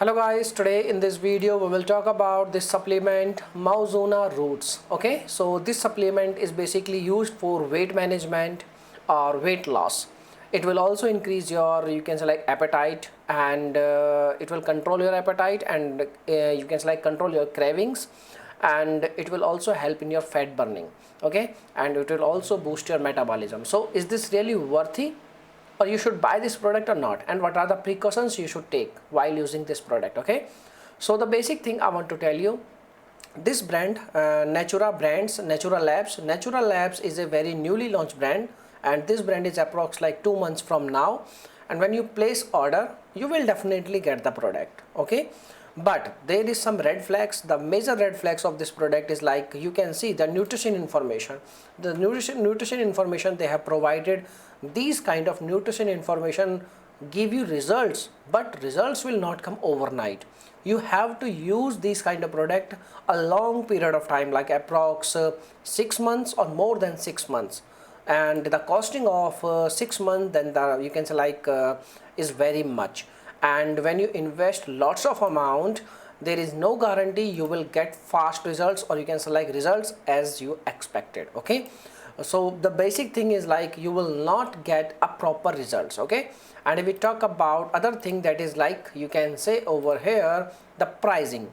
Hello guys, today in this video we will talk about this supplement Mounja Roots. Okay, so this supplement is basically used for weight management or weight loss. It will also increase your, you can say, like appetite, and it will control your appetite, and you can say, like, control your cravings, and it will also help in your fat burning. Okay, and it will also boost your metabolism. So is this really worthy, or you should buy this product or not, and what are the precautions you should take while using this product? Okay, so the basic thing I want to tell you, this brand, Natura Labs is a very newly launched brand, and this brand is approx like 2 months from now, and when you place order you will definitely get the product. Okay, but there is some red flags. The major red flags of this product is, like, you can see the nutrition information. The nutrition information they have provided, these kind of nutrition information give you results, but results will not come overnight. You have to use this kind of product a long period of time, like approx 6 months or more than 6 months, and the costing of 6 months, then the, you can say, like, is very much. And when you invest lots of amount, there is no guarantee you will get fast results, or you can say, like, results as you expected. Okay, so the basic thing is, like, you will not get a proper results. Okay, and if we talk about other thing, that is, like, you can say over here, the pricing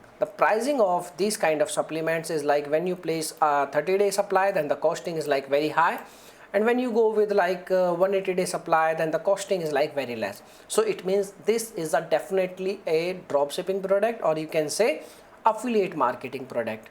of these kind of supplements is, like, when you place a 30-day supply, then the costing is like very high, and when you go with like 180-day supply, then the costing is like very less. So it means this is a definitely a drop shipping product, or you can say affiliate marketing product.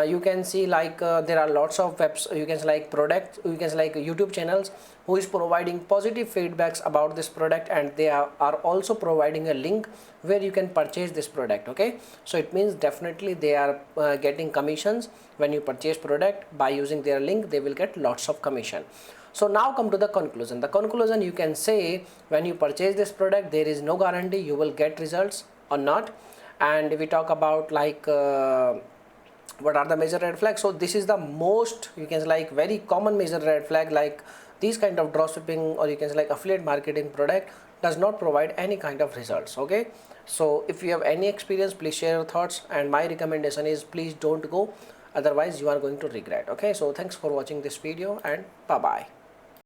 You can see, like, there are lots of webs, you can say, like, products, you can say, like, YouTube channels who is providing positive feedbacks about this product, and they are also providing a link where you can purchase this product. Okay, so it means definitely they are getting commissions. When you purchase product by using their link, they will get lots of commission. So now come to the conclusion. The conclusion, you can say, when you purchase this product, there is no guarantee you will get results or not. And if we talk about, like, what are the major red flags, so this is the most, you can say, like, very common major red flag, like these kind of dropshipping, or you can say, like, affiliate marketing product does not provide any kind of results. Okay, so if you have any experience, please share your thoughts, and my recommendation is, please don't go, otherwise you are going to regret. Okay, so thanks for watching this video, and bye bye.